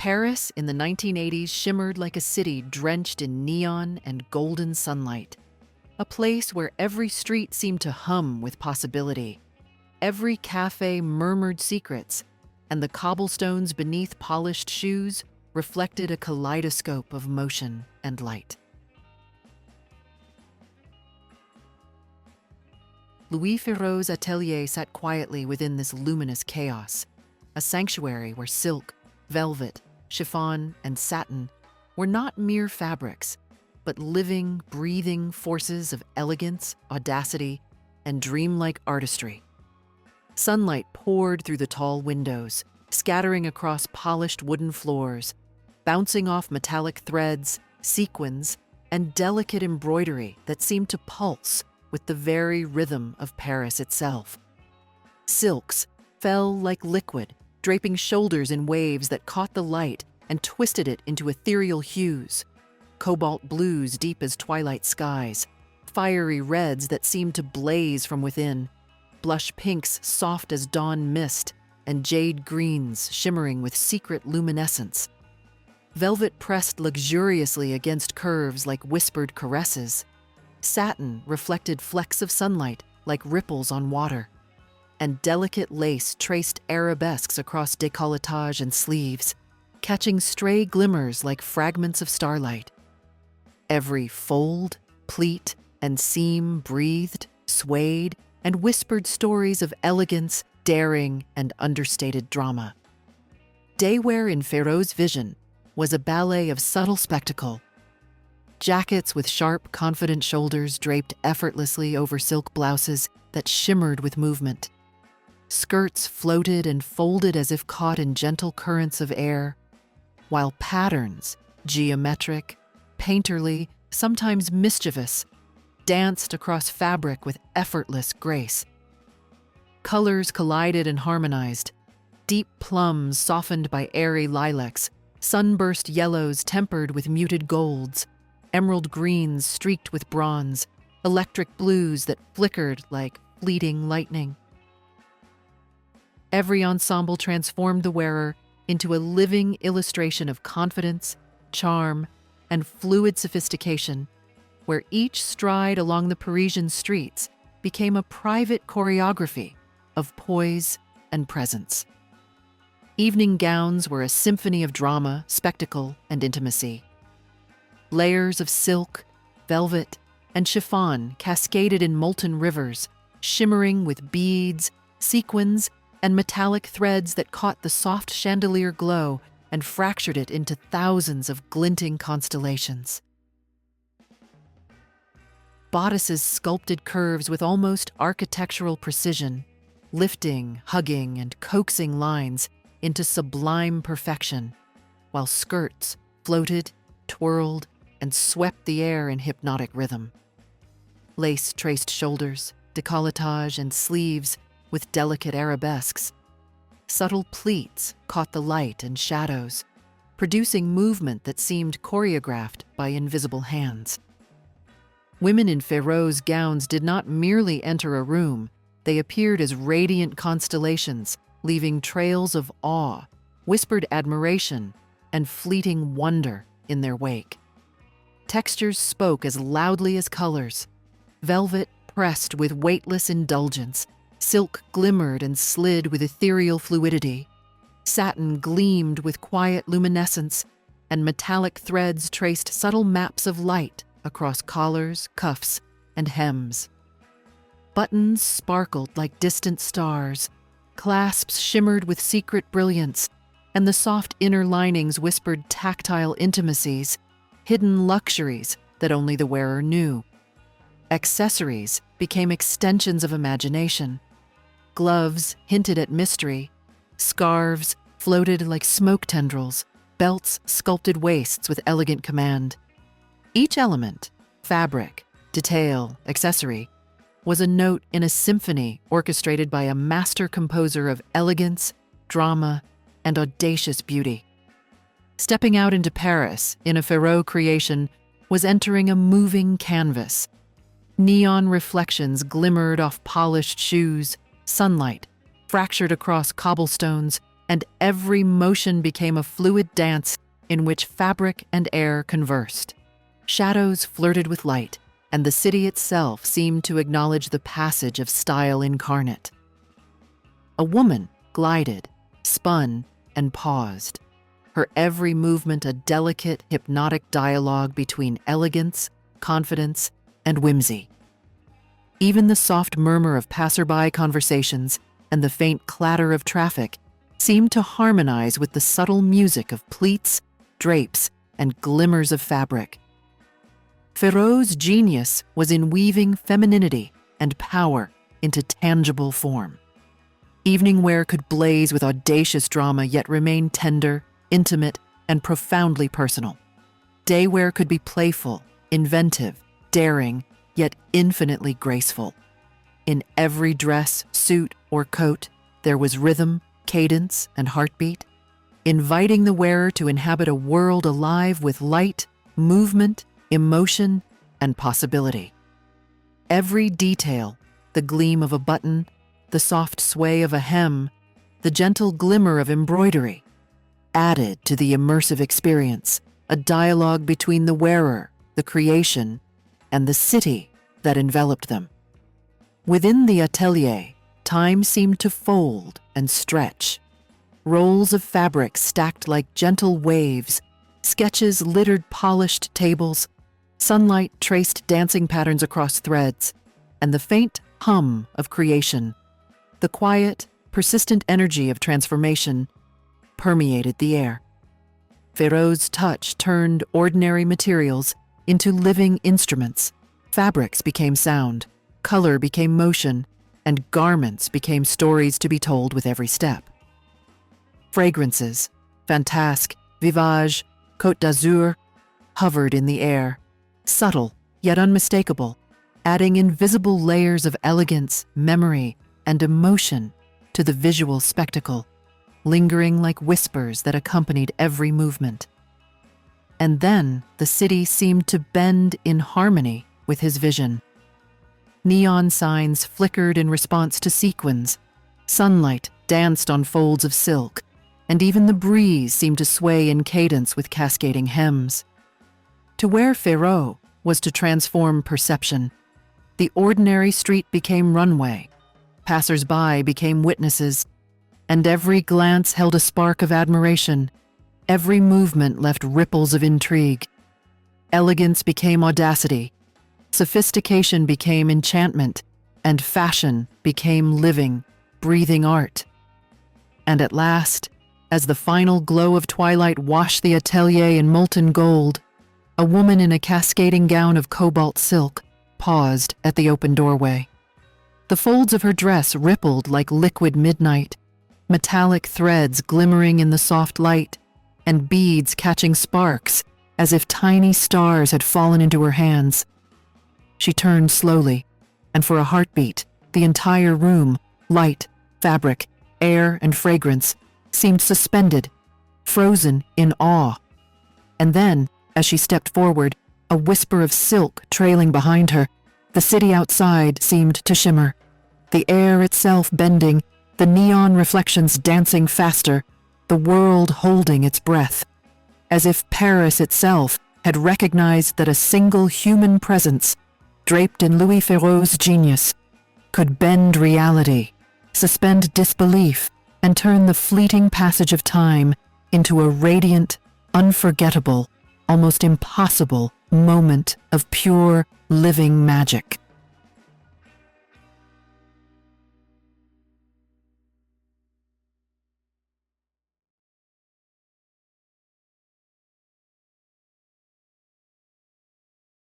Paris in the 1980s shimmered like a city drenched in neon and golden sunlight, a place where every street seemed to hum with possibility. Every cafe murmured secrets, and the cobblestones beneath polished shoes reflected a kaleidoscope of motion and light. Louis Féraud's atelier sat quietly within this luminous chaos, a sanctuary where silk, velvet, chiffon, and satin were not mere fabrics, but living, breathing forces of elegance, audacity, and dreamlike artistry. Sunlight poured through the tall windows, scattering across polished wooden floors, bouncing off metallic threads, sequins, and delicate embroidery that seemed to pulse with the very rhythm of Paris itself. Silks fell like liquid, draping shoulders in waves that caught the light and twisted it into ethereal hues, cobalt blues deep as twilight skies, fiery reds that seemed to blaze from within, blush pinks soft as dawn mist, and jade greens shimmering with secret luminescence. Velvet pressed luxuriously against curves like whispered caresses. Satin reflected flecks of sunlight like ripples on water, and delicate lace traced arabesques across décolletage and sleeves, catching stray glimmers like fragments of starlight. Every fold, pleat, and seam breathed, swayed, and whispered stories of elegance, daring, and understated drama. Daywear in Feraud's vision was a ballet of subtle spectacle. Jackets with sharp, confident shoulders draped effortlessly over silk blouses that shimmered with movement. Skirts floated and folded as if caught in gentle currents of air, while patterns, geometric, painterly, sometimes mischievous, danced across fabric with effortless grace. Colors collided and harmonized, deep plums softened by airy lilacs, sunburst yellows tempered with muted golds, emerald greens streaked with bronze, electric blues that flickered like fleeting lightning. Every ensemble transformed the wearer into a living illustration of confidence, charm, and fluid sophistication, where each stride along the Parisian streets became a private choreography of poise and presence. Evening gowns were a symphony of drama, spectacle, and intimacy. Layers of silk, velvet, and chiffon cascaded in molten rivers, shimmering with beads, sequins, and metallic threads that caught the soft chandelier glow and fractured it into thousands of glinting constellations. Bodices sculpted curves with almost architectural precision, lifting, hugging, and coaxing lines into sublime perfection, while skirts floated, twirled, and swept the air in hypnotic rhythm. Lace traced shoulders, décolletage, and sleeves with delicate arabesques. Subtle pleats caught the light and shadows, producing movement that seemed choreographed by invisible hands. Women in Feraud's gowns did not merely enter a room, they appeared as radiant constellations, leaving trails of awe, whispered admiration, and fleeting wonder in their wake. Textures spoke as loudly as colors. Velvet pressed with weightless indulgence, silk glimmered and slid with ethereal fluidity, satin gleamed with quiet luminescence, and metallic threads traced subtle maps of light across collars, cuffs, and hems. Buttons sparkled like distant stars, clasps shimmered with secret brilliance, and the soft inner linings whispered tactile intimacies, hidden luxuries that only the wearer knew. Accessories became extensions of imagination. Gloves hinted at mystery. Scarves floated like smoke tendrils. Belts sculpted waists with elegant command. Each element, fabric, detail, accessory, was a note in a symphony orchestrated by a master composer of elegance, drama, and audacious beauty. Stepping out into Paris in a Feraud creation was entering a moving canvas. Neon reflections glimmered off polished shoes, sunlight fractured across cobblestones, and every motion became a fluid dance in which fabric and air conversed. Shadows flirted with light, and the city itself seemed to acknowledge the passage of style incarnate. A woman glided, spun, and paused, her every movement a delicate, hypnotic dialogue between elegance, confidence, and whimsy. Even the soft murmur of passerby conversations and the faint clatter of traffic seemed to harmonize with the subtle music of pleats, drapes, and glimmers of fabric. Feraud's genius was in weaving femininity and power into tangible form. Evening wear could blaze with audacious drama yet remain tender, intimate, and profoundly personal. Daywear could be playful, inventive, daring, yet infinitely graceful. In every dress, suit, or coat, there was rhythm, cadence, and heartbeat, inviting the wearer to inhabit a world alive with light, movement, emotion, and possibility. Every detail, the gleam of a button, the soft sway of a hem, the gentle glimmer of embroidery, added to the immersive experience, a dialogue between the wearer, the creation, and the city that enveloped them. Within the atelier, time seemed to fold and stretch. Rolls of fabric stacked like gentle waves, sketches littered polished tables, sunlight traced dancing patterns across threads, and the faint hum of creation, the quiet, persistent energy of transformation, permeated the air. Feraud's touch turned ordinary materials into living instruments. Fabrics became sound, color became motion, and garments became stories to be told with every step. Fragrances, fantasque, vivage, Côte d'Azur, hovered in the air, subtle yet unmistakable, adding invisible layers of elegance, memory, and emotion to the visual spectacle, lingering like whispers that accompanied every movement. And then the city seemed to bend in harmony with his vision. Neon signs flickered in response to sequins, sunlight danced on folds of silk, and even the breeze seemed to sway in cadence with cascading hems. To wear Feraud was to transform perception. The ordinary street became runway, passers-by became witnesses, and every glance held a spark of admiration. Every movement left ripples of intrigue. Elegance became audacity, sophistication became enchantment, and fashion became living, breathing art. And at last, as the final glow of twilight washed the atelier in molten gold, a woman in a cascading gown of cobalt silk paused at the open doorway. The folds of her dress rippled like liquid midnight, metallic threads glimmering in the soft light, and beads catching sparks as if tiny stars had fallen into her hands. She turned slowly, and for a heartbeat, the entire room, light, fabric, air, and fragrance, seemed suspended, frozen in awe. And then, as she stepped forward, a whisper of silk trailing behind her, the city outside seemed to shimmer, the air itself bending, the neon reflections dancing faster, the world holding its breath, as if Paris itself had recognized that a single human presence, draped in Louis Féraud's genius, could bend reality, suspend disbelief, and turn the fleeting passage of time into a radiant, unforgettable, almost impossible moment of pure, living magic.